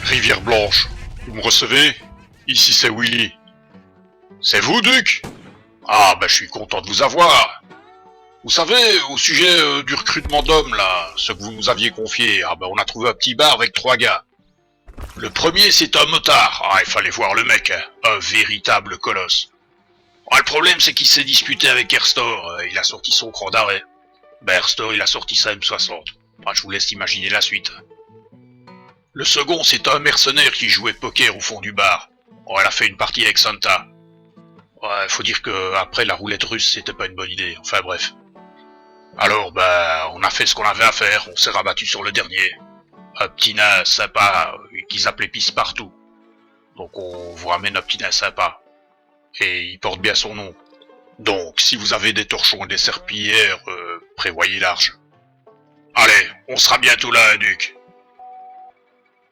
Rivière Blanche, vous me recevez? Ici c'est Willy. C'est vous, Duc? Ah, bah je suis content de vous avoir. Vous savez, au sujet du recrutement d'hommes, là, ce que vous nous aviez confié, ah bah on a trouvé un petit bar avec 3 gars. Le premier, c'est un motard. Ah, il fallait voir le mec, hein. Un véritable colosse. Ah, le problème, c'est qu'il s'est disputé avec Erstor. Il a sorti son cran d'arrêt. Bah, Erstor, il a sorti sa M60. Ah, je vous laisse imaginer la suite. Le second, c'est un mercenaire qui jouait poker au fond du bar. Oh, elle a fait une partie avec Santa. Ouais, faut dire que après la roulette russe, c'était pas une bonne idée. Enfin bref. Alors, bah, on a fait ce qu'on avait à faire. On s'est rabattu sur le dernier. Un petit nain sympa qu'ils appelaient pisse partout. Donc on vous ramène un petit nain sympa. Et il porte bien son nom. Donc, si vous avez des torchons et des serpillières, prévoyez large. Allez, on sera bientôt là, hein, Duc.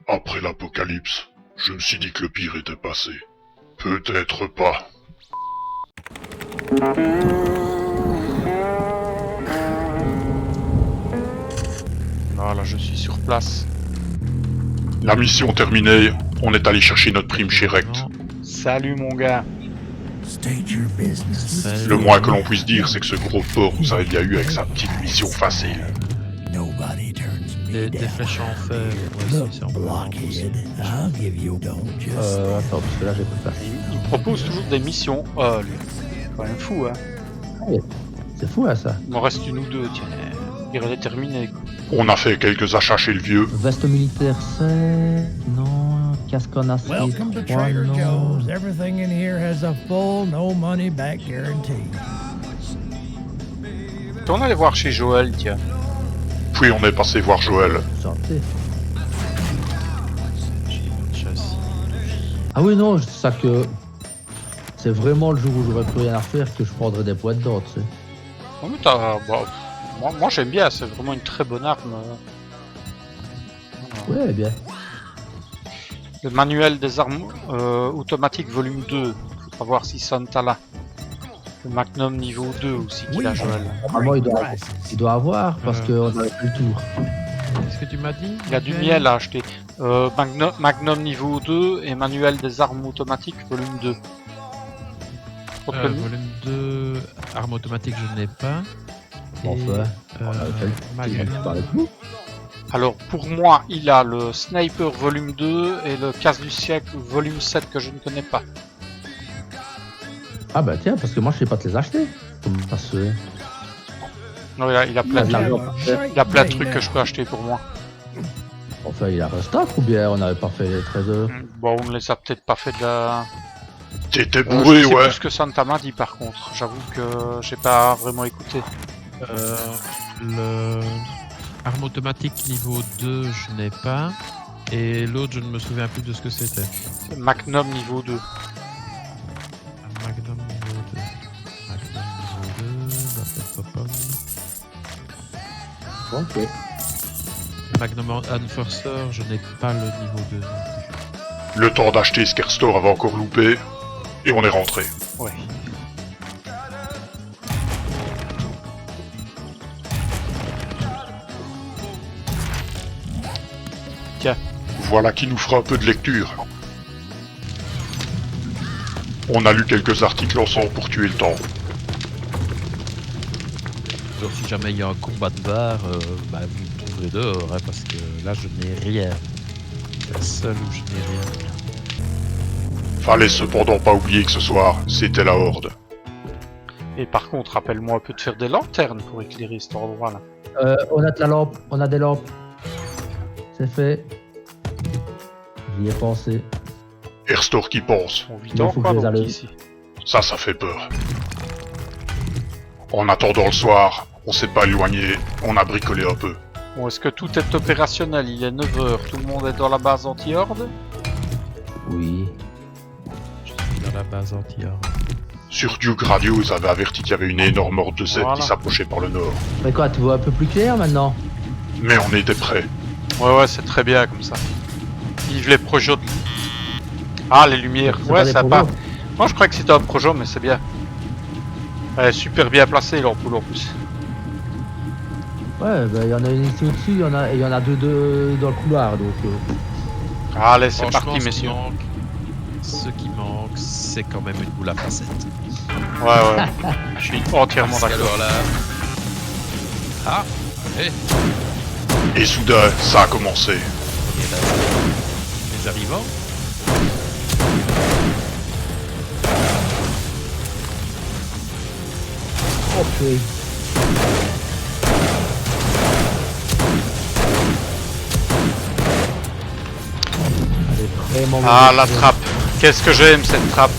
Après l'apocalypse, je me suis dit que le pire était passé. Peut-être pas. Voilà, je suis sur place. La mission terminée, on est allé chercher notre prime chez Rect. Salut mon gars. Le moins que l'on puisse dire, c'est que ce gros porc nous avait bien eu avec sa petite mission facile. Des flèches en fer, ouais, c'est en Attends, parce que là j'ai pas fait. Il me propose toujours des missions. Oh, lui. C'est quand même fou, hein. C'est fou là ça. Il m'en reste une ou deux, tiens. Il est terminé. On a fait quelques achats chez le vieux. Veste militaire c'est... Non. Casque en acier. Welcome to 3, Trader non. Joe's. Everything in here has a full, no money back guarantee. On allait voir chez Joël, tiens. Puis on est passé voir Joël. Santé. J'ai une châssis. Ah oui non, c'est ça que... C'est vraiment le jour où j'aurais plus rien à faire que je prendrais des poids dedans, tu sais. Oh, mais t'as... Bah, moi j'aime bien, c'est vraiment une très bonne arme. Ouais, bien. Le manuel des armes automatiques volume 2. Faudra voir si Santa là. Le Magnum niveau 2 aussi qu'il a Joël. Normalement il doit avoir parce qu'on a fait le tour. Qu'est-ce que tu m'as dit? Il y a du miel à acheter. Magnum niveau 2 et manuel des armes automatiques volume 2. Volume 2, arme automatique je n'ai pas. Enfin, Magnum. tu parles avec nous. Alors pour moi, il a le Sniper volume 2 et le Casse du siècle volume 7 que je ne connais pas. Ah bah tiens, parce que moi je sais pas te les acheter. Comment ça se fait? Non, il a plein de trucs que je peux acheter pour moi. Enfin, il a un stock ou bien on n'avait pas fait les 13 heures? Bon, on ne les a peut-être pas fait de la... T'étais bourré, je sais ouais. plus ce que Santa m'a dit par contre. J'avoue que j'ai pas vraiment écouté. Le arme automatique niveau 2 je n'ai pas. Et l'autre je ne me souviens plus de ce que c'était. Magnum niveau 2. Magnum niveau 2. Magnum niveau 2. Ok. Magnum Enforcer, je n'ai pas le niveau 2 non plus. Le temps d'acheter ce qu'Erstor avait encore loupé, et on est rentré. Ouais. Tiens. Voilà qui nous fera un peu de lecture. On a lu quelques articles ensemble pour tuer le temps. Alors, si jamais il y a un combat de bar, bah, vous me trouverez dehors, hein, parce que là je n'ai rien. C'est la seule où je n'ai rien. Fallait cependant pas oublier que ce soir, c'était la Horde. Et par contre, rappelle-moi un peu de faire des lanternes pour éclairer cet endroit là. On a de la lampe, on a des lampes. C'est fait. J'y ai pensé. Erstor qui pense. On vit Il faut encore que je les donc allume. ici. Ça fait peur. En attendant le soir, on s'est pas éloigné, on a bricolé un peu. Bon, est-ce que tout est opérationnel? Il est 9h, tout le monde est dans la base anti-horde? Oui. Je suis dans la base anti-horde. Sur Duke Radio, ils avaient averti qu'il y avait une énorme horde de Z Voilà. qui s'approchait par le nord. Mais quoi, tu vois un peu plus clair maintenant? Mais on était prêts. Ouais, c'est très bien comme ça. Vive les projets. Ah, les lumières. C'est Ouais, pas des sympa. projets. Moi, je croyais que c'était un projet, mais c'est bien. Elle est super bien placée, l'ampoule en plus. Ouais, bah, il y en a une ici au-dessus, il y en a deux dans le couloir, donc... Allez, c'est Franchement, parti, messieurs. Ce qui manque, c'est quand même une boule à facettes. Ouais. Je suis entièrement Parce d'accord. qu'alors là... Ah, allez, Et soudain, ça a commencé. et là, les arrivants. Oh, putain. Elle est vraiment Ah, mauvaise. la trappe. Qu'est-ce que j'aime cette trappe.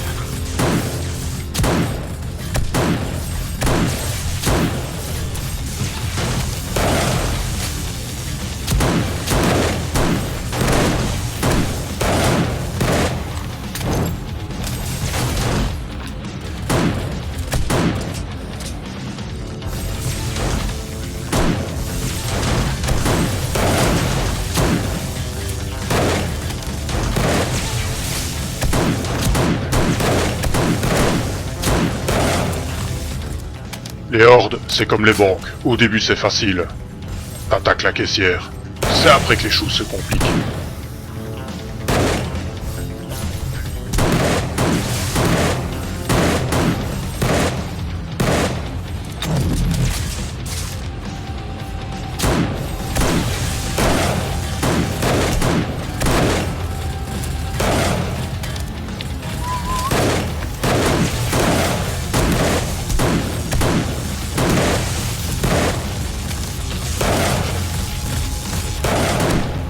Les hordes, c'est comme les banques. Au début, c'est facile. T'attaques la caissière. C'est après que les choses se compliquent.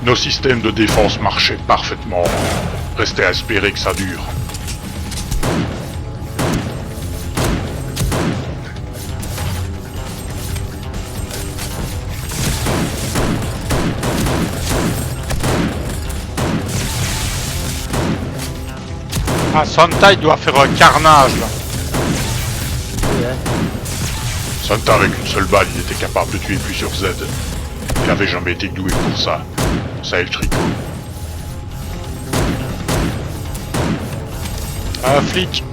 Nos systèmes de défense marchaient parfaitement. Restait à espérer que ça dure. Ah, Santa, il doit faire un carnage, là. Santa, avec une seule balle, il était capable de tuer plusieurs Z. Il avait jamais été doué pour ça. Ça est le tricot. Un flic.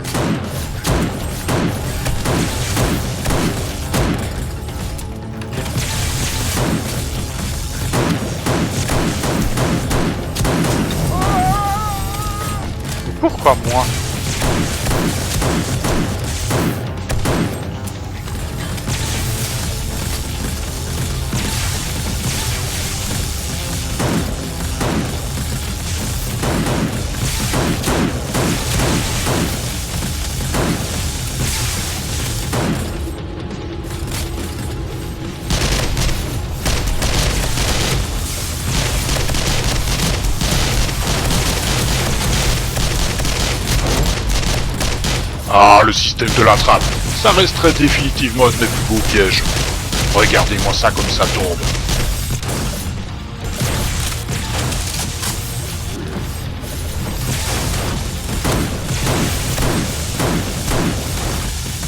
Mais pourquoi moi? Ah, le système de la trappe. Ça resterait définitivement un de mes plus beaux pièges. Regardez-moi ça comme ça tombe.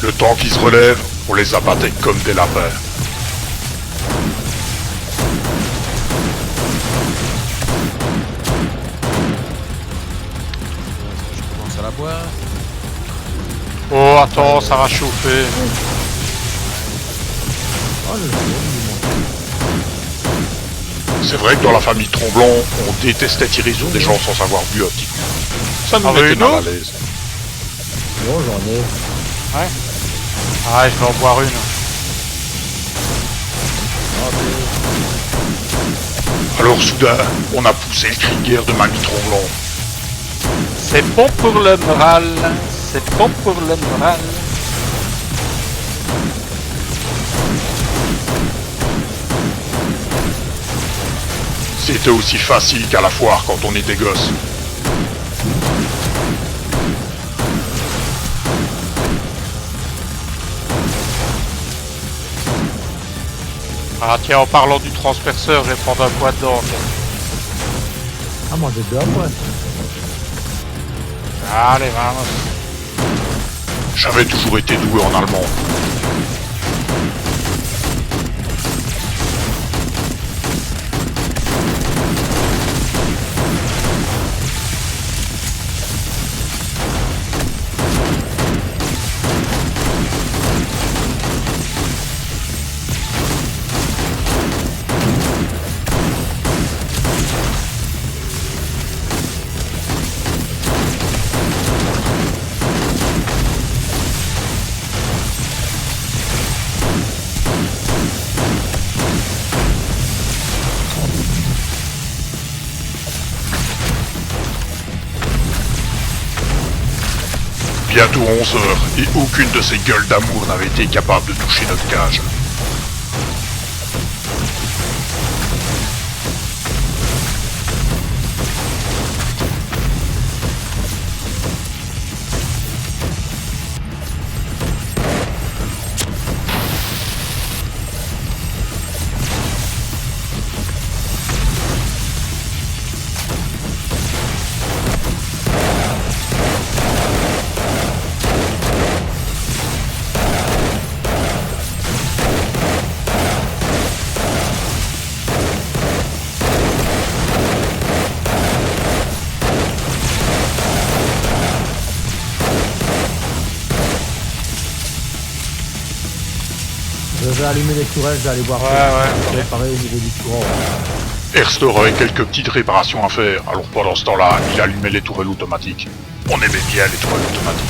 Le temps qu'ils se relèvent, on les abattait comme des lapins. Je commence à la boire. Oh, attends, ça va chauffer. Oh, le C'est vrai que dans la famille Tromblon, on détestait tirer sur des gens sans avoir bu un petit coup. Ça nous Ah, mettait oui, mal non. à l'aise. Bon, j'en ai. Ah, je vais en boire une. Alors soudain, on a poussé le cri de guerre de Mamie Tromblon. C'est bon pour le moral. C'est bon pour le moral. C'était aussi facile qu'à la foire quand on était gosse. Ah tiens, en parlant du transperceur, je vais prendre un poids dedans. Ah, moi, j'ai deux à moi. Allez, vamos. J'avais toujours été doué en allemand. Bientôt 11 heures, et aucune de ces gueules d'amour n'avait été capable de toucher notre cage. Je vais allumer les tourelles, je vais aller voir Ouais, ça ouais, réparer au niveau du courant. Erst aurait quelques petites réparations à faire, alors pendant ce temps-là, il allumait les tourelles automatiques. On aimait bien les tourelles automatiques.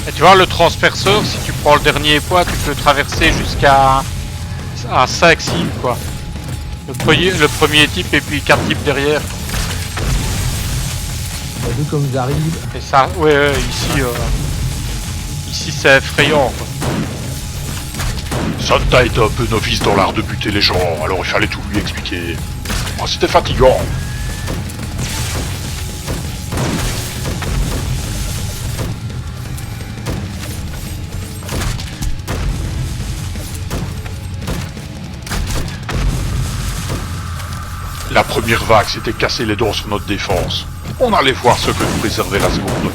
Et tu vois, le transperceur, si tu prends le dernier poids, tu peux traverser jusqu'à 5 cibles, quoi. Le premier type et puis 4 types derrière. T'as vu comme ils arrivent. Et ça, ouais, ici c'est effrayant, quoi. Santa était un peu novice dans l'art de buter les gens, alors il fallait tout lui expliquer. Oh, c'était fatigant. La première vague s'était cassé les dents sur notre défense. On allait voir ce que nous réservait la seconde.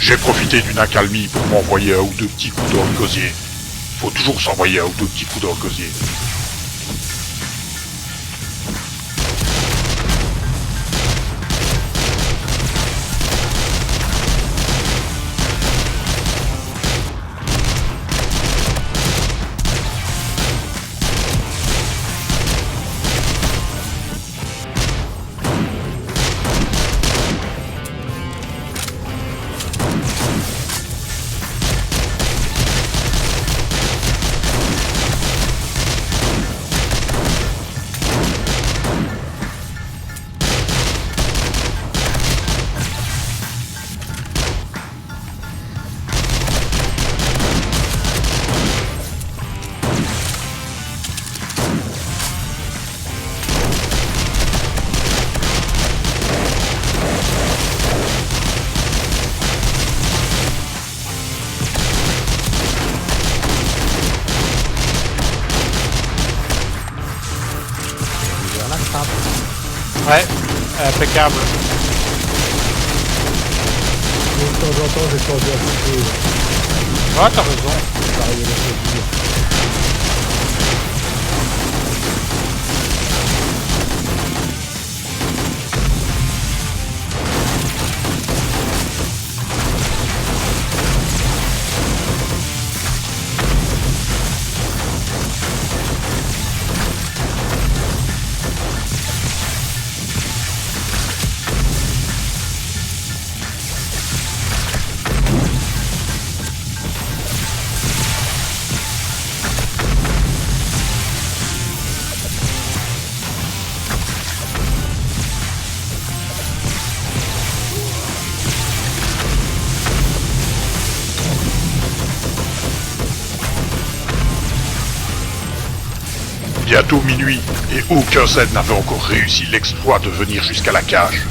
J'ai profité d'une accalmie pour m'envoyer un ou deux petits coups dans le gosier. Faut toujours s'envoyer un ou deux petits coups dans le gosier. Ouais, impeccable. De temps en temps, j'ai changé un petit peu. Ouais, t'as raison. Pareil, les choses. Bientôt minuit, et aucun Z n'avait encore réussi l'exploit de venir jusqu'à la cage.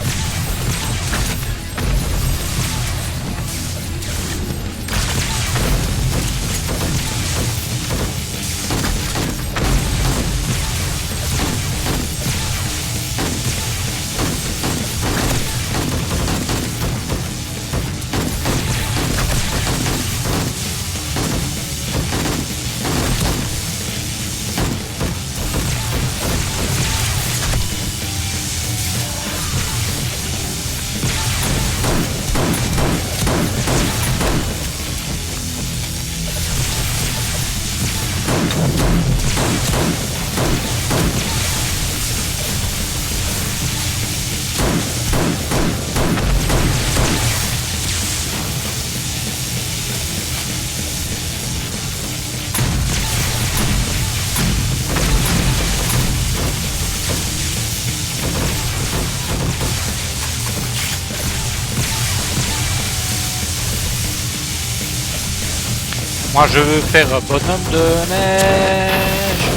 Moi je veux faire bonhomme de neige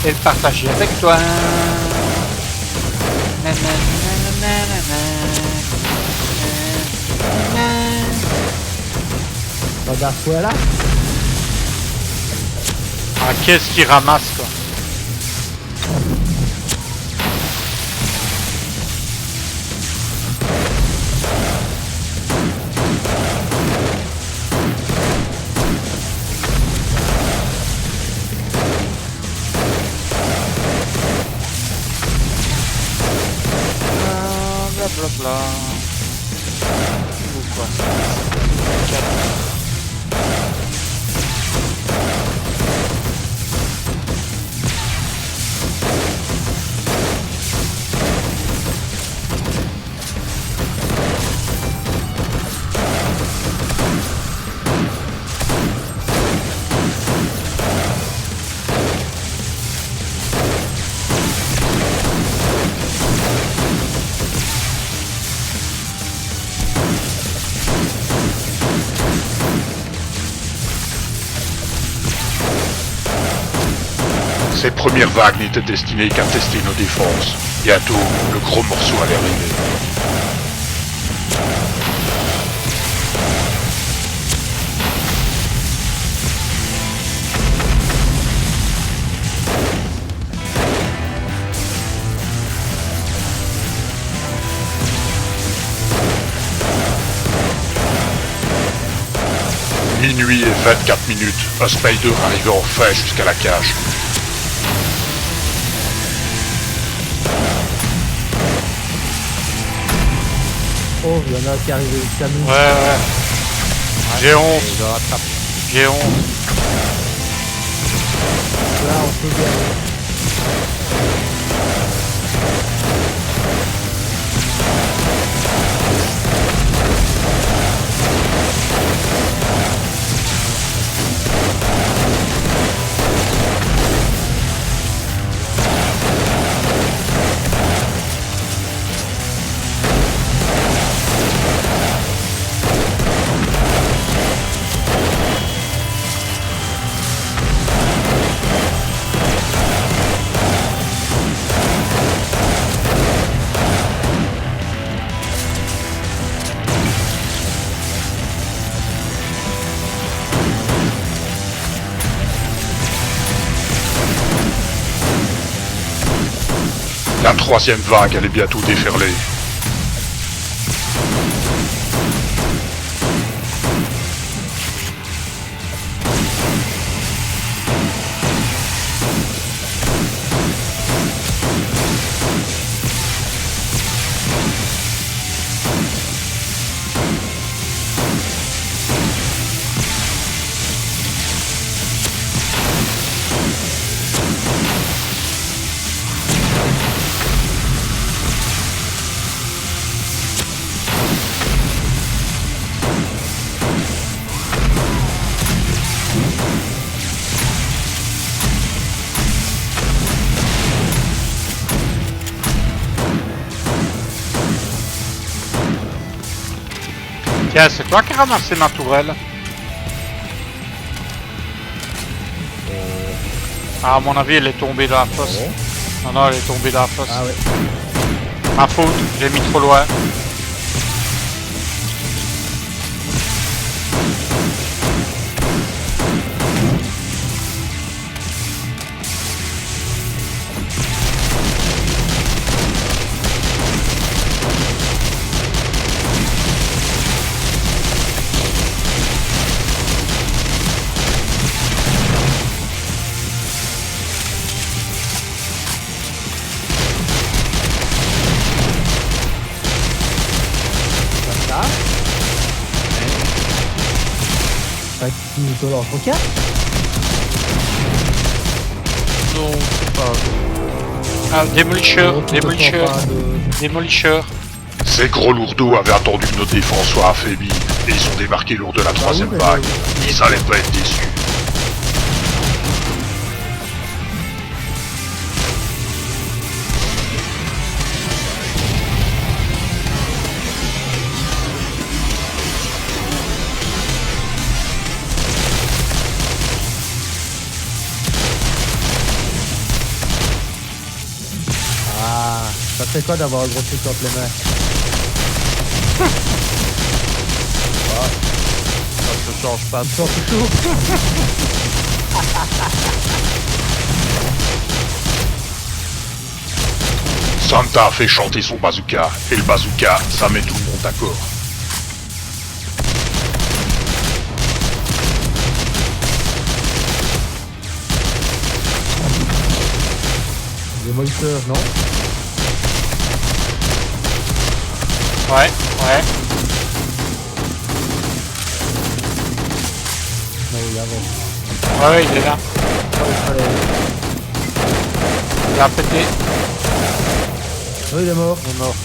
et le partager avec toi. Regarde quoi là. Ah, qu'est-ce qu'il ramasse quoi. Blablabla. Ou quoi ça? Ces premières vagues n'étaient destinées qu'à tester nos défenses. Bientôt, le gros morceau allait arriver. Minuit et 24 minutes, un Spider arrivait enfin jusqu'à la cage. Oh, il y en a qui arrivent jusqu'à nous. Ouais. J'ai honte. J'ai honte. Là, on peut bien. La troisième vague allait bientôt déferler. Tiens, c'est toi qui as ramassé ma tourelle. Ah, à mon avis, elle est tombée dans la fosse. Non, non, elle est tombée dans la fosse. Ah ouais. Ma faute, j'ai mis trop loin. Ça. Pas qui nous donne en roca. Non, c'est pas. Ah, démolicheur, Non, tu te démolicheur, sens pas de- démolicheur. Ces gros lourdeaux avaient attendu que nos défenses soient affaiblies, et ils ont débarqué lors de la troisième mais vague. oui. Ils allaient pas être déçus. Ah, ça fait quoi d'avoir un gros truc entre les mains? Ça se change pas. Tu sens tout chaud? Santa a fait chanter son bazooka, et le bazooka, ça met tout le monde d'accord. Démolisseur, non? Ouais, ouais. Non, il avance. Ouais, ouais, il est là. Il a pété. Oh, il est mort. Il est mort.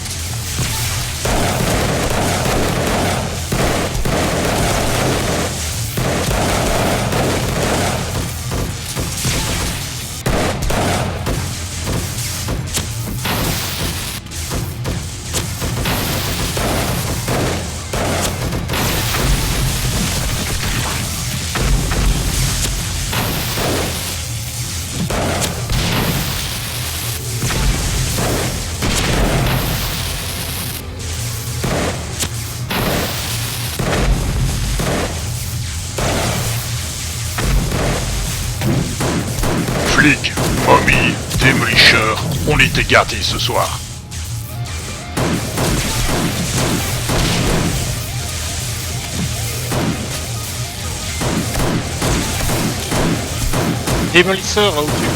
Flic, momie, démolicheur, on était gâtés ce soir. Démolisseur au-dessus.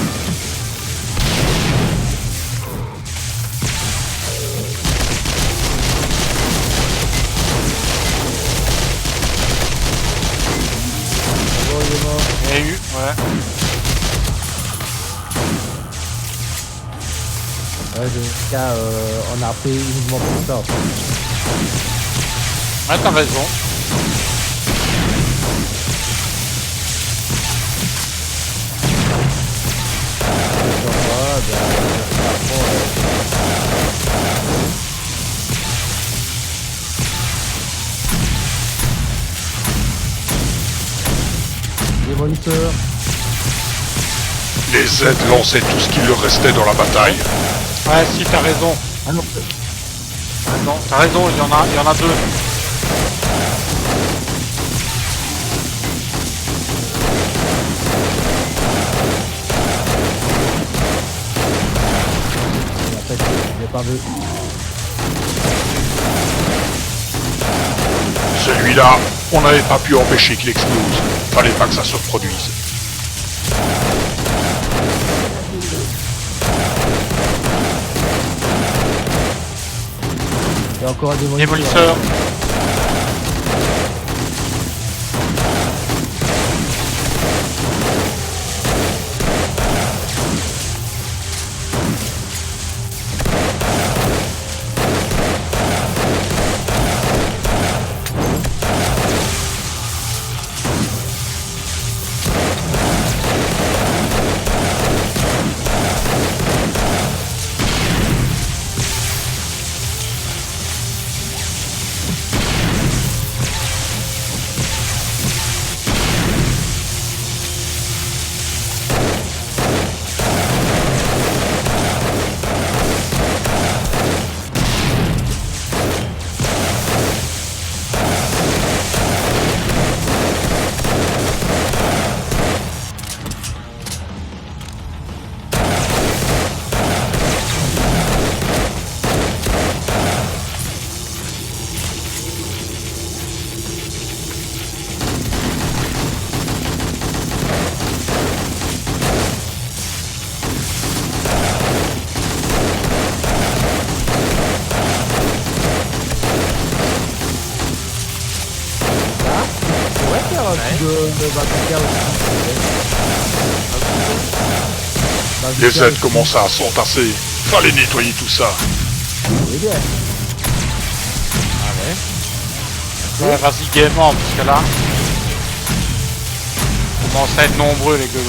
Oh, il est mort. Il y a eu, ouais. Ouais, de ce cas, on a pris uniquement pour ça. Ouais, t'as raison. Démolisseur. Les Z lançaient tout ce qu'il leur restait dans la bataille. Ouais, si, t'as raison. Ah non, Non, t'as raison, il y en a deux. en fait, je l'ai pas vu. Celui-là, on n'avait pas pu empêcher qu'il explose. Fallait pas que ça se reproduise. Il y a encore un démolisseur. Démolisseur. Les aides commencent à s'entasser. Fallait nettoyer tout ça. Ouais, vas-y gaiement, parce que là... On commence à être nombreux les gueules.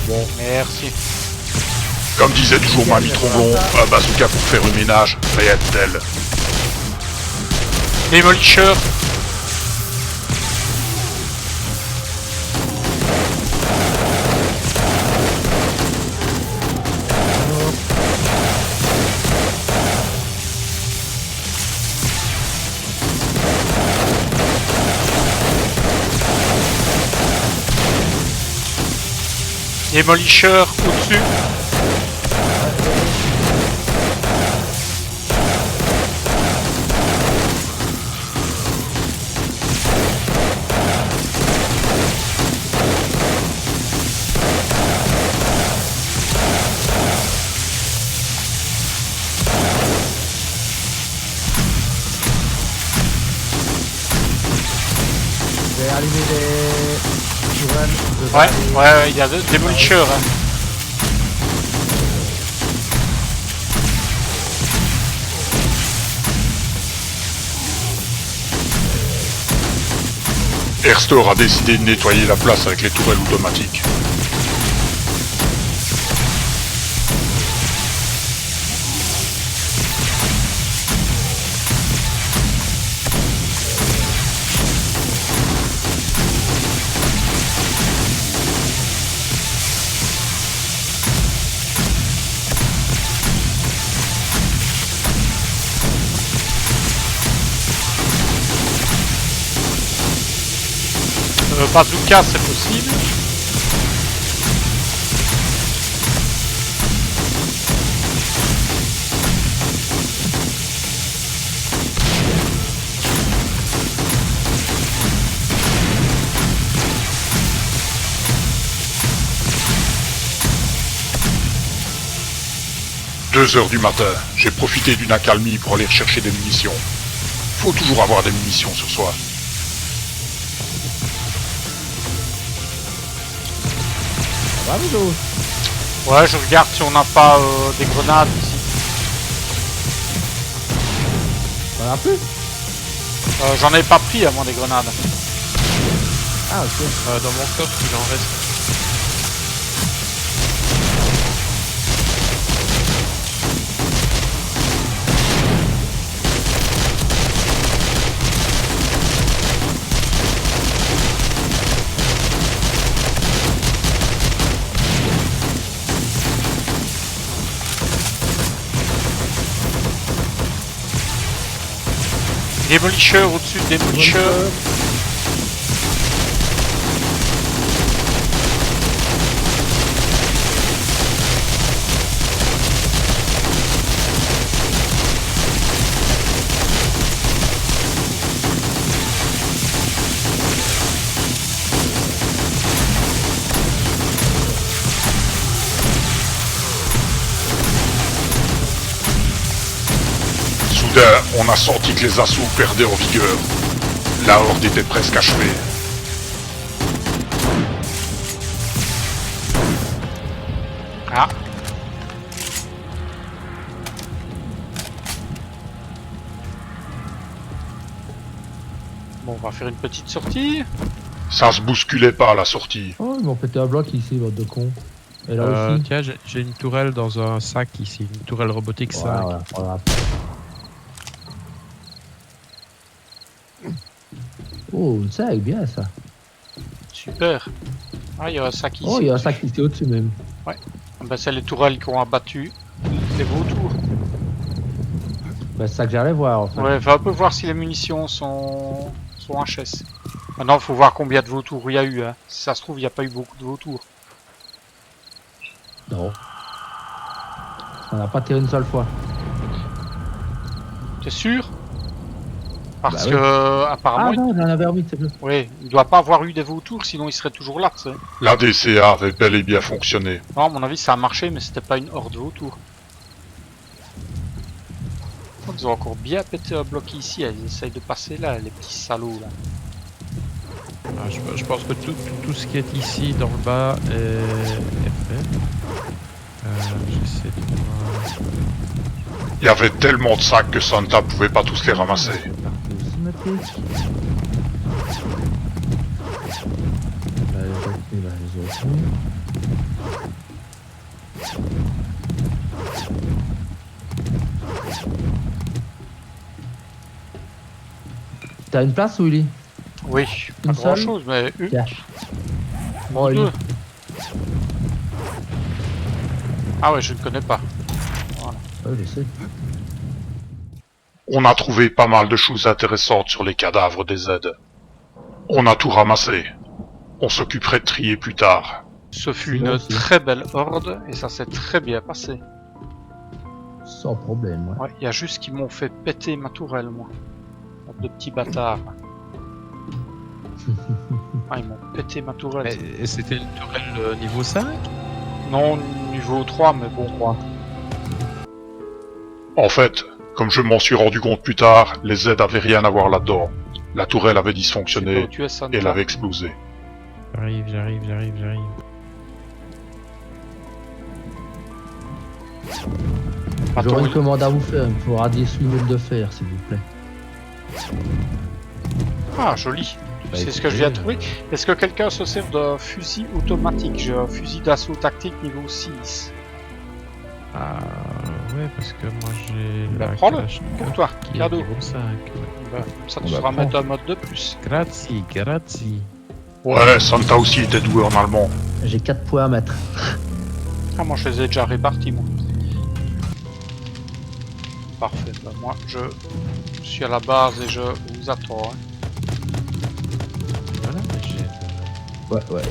Bon. Merci. Comme disait toujours Mamie Tromblon, un bazooka pour faire le ménage, rien de tel. Démolisher. Démolisher au-dessus. Je vais allumer les tourelles. Ouais, il y a deux Démolisher. Hein. Erster a décidé de nettoyer la place avec les tourelles automatiques. Bazooka, c'est possible. « 2 heures du matin, j'ai profité d'une accalmie pour aller chercher des munitions. Faut toujours avoir des munitions sur soi. Va, Mido. Ouais, je regarde si on n'a pas des grenades ici. T'en as plus? J'en ai pas pris à moi des grenades. Ah, ok. Dans mon coffre, il en reste. Démolisher au-dessus de Démolisher. Soudain, on a senti que les assauts perdaient en vigueur. La horde était presque achevée. Ah. Bon, on va faire une petite sortie. Ça se bousculait pas à la sortie. Oh, ils m'ont pété un bloc ici, bande de cons. Et là aussi. Tiens, j'ai une tourelle dans un sac ici, une tourelle robotique 5. Voilà. Oh, une sac, bien ça. Super. Ah, il y a un sac ici. Oh, il y a un sac ici au-dessus même. Ah ben, c'est les tourelles qui ont abattu les vautours. Bah, c'est ça que j'allais voir en fait. Ouais, va un peu voir si les munitions sont HS. Maintenant, il faut voir combien de vautours il y a eu. Hein. Si ça se trouve, il n'y a pas eu beaucoup de vautours. Non. On n'a pas tiré une seule fois. T'es sûr? Parce Bah oui. que, apparemment, Ah non, il en avait remis, c'est bien. oui, il doit pas avoir eu des vautours, sinon il serait toujours là, tu sais. La DCA avait bel et bien fonctionné. Non, à mon avis, ça a marché, mais c'était pas une horde de vautours. Ils ont encore bien pété un bloc ici, ils essayent de passer là, les petits salauds là. Je pense que tout ce qui est ici dans le bas est fait. J'essaie de voir. Il y avait tellement de sacs que Santa pouvait pas tous les ramasser. Partout symétrique. Là, les autres, là, les autres. T'as une place, Willy? Oui, pas Une grand seule chose, mais une. Tiens. Ou Oh, deux. une. Ah ouais, je ne connais pas. Ouais, je sais. On a trouvé pas mal de choses intéressantes sur les cadavres des Z. On a tout ramassé. On s'occuperait de trier plus tard. Ce fut C'est une bon aussi. très belle horde et ça s'est très bien passé. Sans problème, ouais. Ouais, il y a juste qu'ils m'ont fait péter ma tourelle, moi. De petits bâtards. Ah, ils m'ont pété ma tourelle. Et c'était une tourelle niveau 5? Non, niveau 3, mais bon. En fait, comme je m'en suis rendu compte plus tard, les Z avaient rien à voir là-dedans. La tourelle avait Je sais pas dysfonctionné où tu es, Santa. et elle avait explosé. J'arrive. Attends, J'aurais une oui. commande à vous faire. Il me faudra 18 000 de fer, s'il vous plaît. Ah, joli. Bah, C'est ce que je viens de écoutez, trouver. Est-ce que quelqu'un se sert d'un fusil automatique? J'ai un fusil d'assaut tactique niveau 6. Ah ouais, parce que moi j'ai Bah, la prends-le, Kalachnikov pour toi, qui est cadeau. niveau 5. Bah, ça te On va fera mettre prendre. un mode de plus. Grazie. Ouais, Santa aussi était doué en allemand. J'ai 4 points à mettre. Ah, moi je les ai déjà répartis, moi. Parfait, bah, moi je suis à la base et je vous attends. Hein. Voilà, mais j'ai Ouais.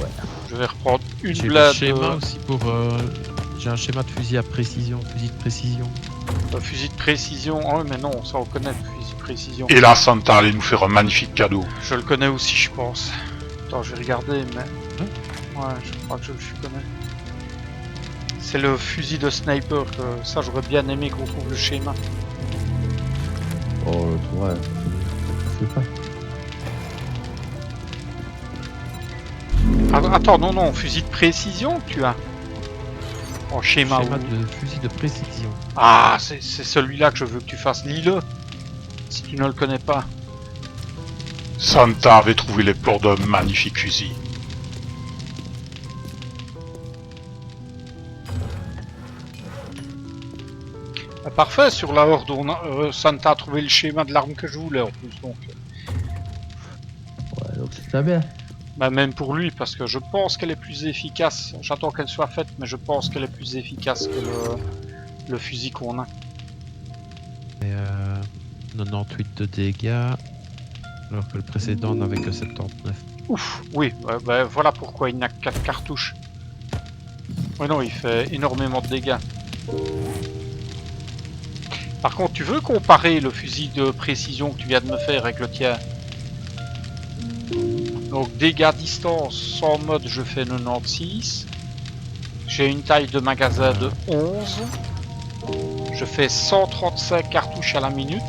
Je vais reprendre une j'ai le blade schéma aussi pour... j'ai un schéma de fusil à précision, fusil de précision. fusil de précision. Oh, mais non, ça on connaît le fusil de précision. Et là, Santa allait nous faire un magnifique cadeau. Je le connais aussi, je pense. Attends, je vais regarder, mais... Ouais, je crois que je le connais. C'est le fusil de sniper, que ça j'aurais bien aimé qu'on trouve le schéma. Oh, l'autre, ouais. Je sais pas. Attends, non, fusil de précision que tu as. Oh, schéma, Schéma où- de fusil de précision. Ah, c'est celui-là que je veux que tu fasses. Lis-le, si tu ne le connais pas. Santa avait trouvé les plans d'un magnifique fusil. Ah, parfait, sur la horde, Santa a trouvé le schéma de l'arme que je voulais en plus, donc... Ouais, donc c'est très bien. Bah, même pour lui, parce que je pense qu'elle est plus efficace. J'attends qu'elle soit faite, mais je pense qu'elle est plus efficace que le fusil qu'on a. Et 98 de dégâts, alors que le précédent n'avait que 79. Ouf, oui, bah, voilà pourquoi il n'a que 4 cartouches. Ouais, non, il fait énormément de dégâts. Par contre, tu veux comparer le fusil de précision que tu viens de me faire avec le tien? Donc, dégâts distance, sans mode, je fais 96. J'ai une taille de magasin de 11. Je fais 135 cartouches à la minute.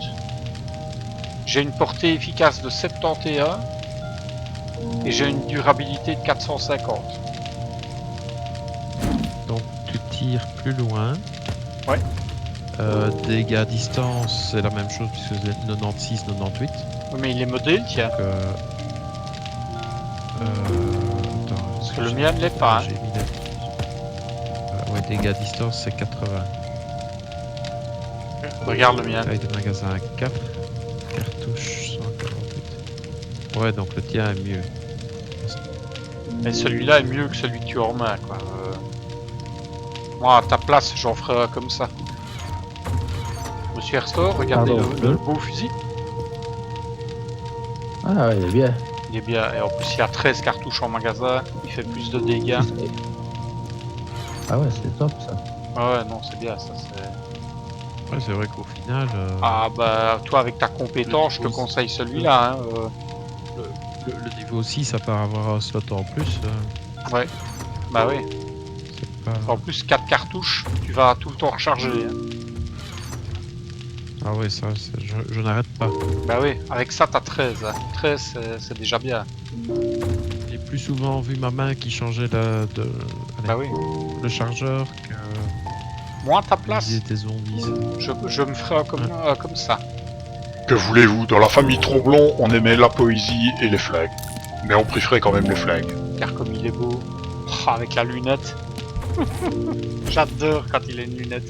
J'ai une portée efficace de 71. Et j'ai une durabilité de 450. Donc tu tires plus loin. Ouais. Dégâts à distance, c'est la même chose puisque c'est 96, 98. Oui, mais il est modé, le tien. Donc, attends, Parce que le mien ne l'est pas. Hein. j'ai mis ouais, dégâts à distance, c'est 80. Regarde le mien. Taille de magasin 4. Cartouche 148. Ouais, donc le tien est mieux. Mais celui-là est mieux que celui que tu as en main, quoi. Moi, à ta place, j'en ferai un comme ça. Monsieur Herstor, regardez Pardon, le beau fusil. Ah ouais, il est bien. Il est bien. Et en plus, il y a 13 cartouches en magasin. Il fait plus de dégâts. Ah ouais, c'est top ça. Ah ouais, non, c'est bien, ça. C'est... Ouais, c'est vrai qu'au final, Ah bah, toi, avec ta compétence, je te conseille celui-là. Hein. le niveau 6, à part avoir un slot en plus, Ouais. Bah oui. c'est pas... En plus, 4 cartouches, tu vas tout le temps recharger. Hein. Ah ouais, ça, je n'arrête pas. Bah oui, avec ça t'as 13. Hein. 13 c'est déjà bien. J'ai plus souvent vu ma main qui changeait allez, Bah oui. le chargeur que Moins ta place, viser des zombies. je me ferai comme ça. Que voulez-vous, dans la famille Tromblon, on aimait la poésie et les flingues. Mais on préférait quand même les flingues. Car comme il est beau. Oh, avec la lunette. J'adore quand il a une lunette.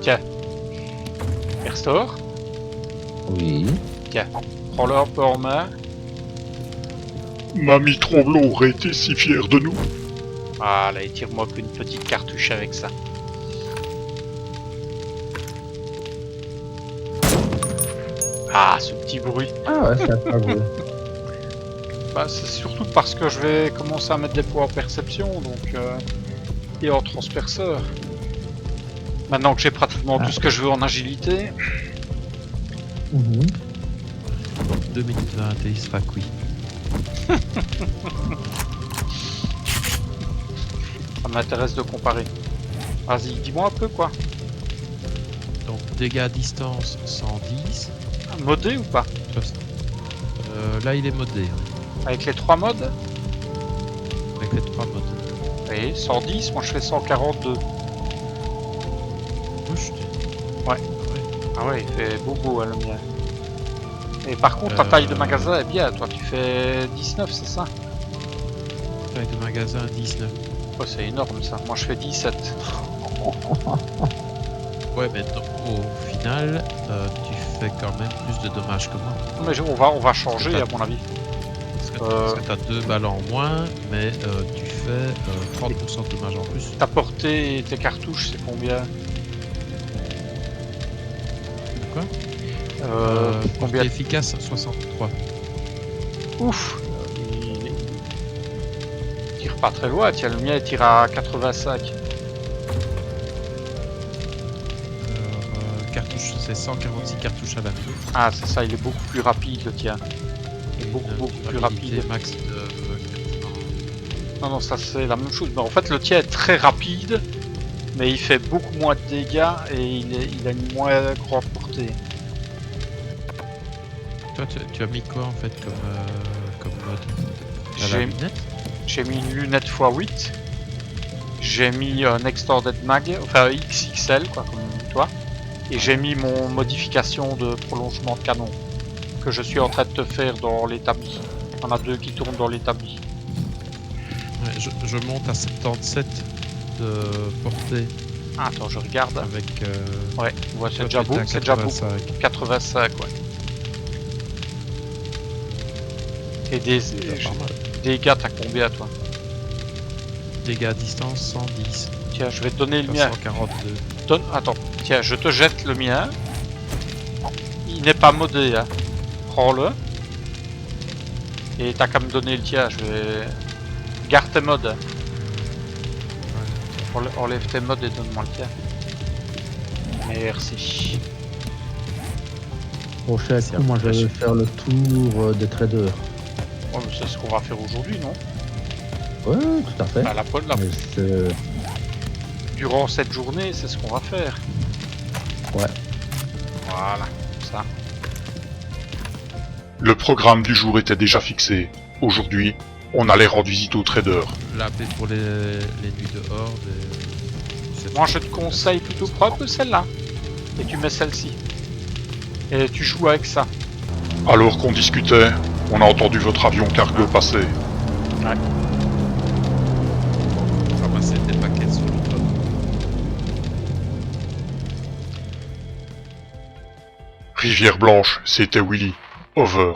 Tiens. Restore. Oui. Tiens. Prends-le un peu en main. Mamie Tromblon aurait été si fière de nous. Voilà, et tire-moi qu'une petite cartouche avec ça. Ah, ce petit bruit. Ah ouais, c'est pas vrai. Bah, c'est surtout parce que je vais commencer à mettre des poids en perception, donc et en transperceur. Maintenant que j'ai pratiquement tout ce que je veux en agilité. Mhm. 2 minutes 20 et il sera cuit. Ça m'intéresse de comparer. Vas-y, dis-moi un peu quoi. Donc dégâts à distance 110. Modé ou pas? Là il est modé, hein, Avec les 3 modes? avec les 3 modes. Oui, 110, moi je fais 142. Bouche. Ah ouais, il fait bobo hein, le mien. Et par contre, ta taille de magasin est bien, toi tu fais 19, c'est ça? Taille de magasin 19. Oh, c'est énorme ça, moi je fais 17. Ouais, mais au final, tu fais quand même plus de dommages que moi. Mais on va changer à mon avis. Parce que t'as 2 balles en moins, mais tu fais 30% de dommages en plus. Ta portée et tes cartouches, c'est combien? Quoi Combien? Portée efficace 63. Ouf! Il tire pas très loin, tiens, le mien il tire à 85. Cartouches, c'est 146 cartouches à la minute. Ah, c'est ça, il est beaucoup plus rapide le tien. Il est beaucoup plus rapide. Max de 400. Non, non, ça c'est la même chose. Mais en fait, le tien est très rapide, mais il fait beaucoup moins de dégâts et il a une moins grande portée. Toi, tu as mis quoi en fait comme mode? T'as la J'ai lunette? j'ai mis une lunette x8. J'ai mis un extended mag, enfin XXL quoi, comme toi. Et j'ai mis mon modification de prolongement de canon que je suis en train de te faire dans l'établi. On a 2 qui tournent dans l'établi. Ouais, je monte à 77 de portée Ah, attends, je regarde. avec. Ouais, ouais, c'est toi, déjà tu beau, étais à c'est déjà beau. 85. 85, ouais. Et des dégâts, t'as combien toi? Dégâts à distance 110. Tiens, je vais te donner le mien. 142. Attends, tiens, je te jette le mien. Il n'est pas modé, hein. Prends-le. Et t'as qu'à me donner le tien, je vais... Garde tes modes. Enlève tes modes et donne-moi le tien. Merci. Prochain coup, moi je vais faire le tour des traders. Ouais, mais c'est ce qu'on va faire aujourd'hui, non? Ouais, tout à fait. Bah, Mais c'est- durant cette journée, c'est ce qu'on va faire. Ouais. Voilà, ça. Le programme du jour était déjà fixé. Aujourd'hui, on allait rendre visite aux traders. La paix pour les nuits dehors. Moi, je te conseille plutôt prends un peu celle-là. Et tu mets celle-ci. Et tu joues avec ça. Alors qu'on discutait, on a entendu votre avion cargo passer. Ramasser des paquets sur le toit. Rivière Blanche, c'était Willy. Over.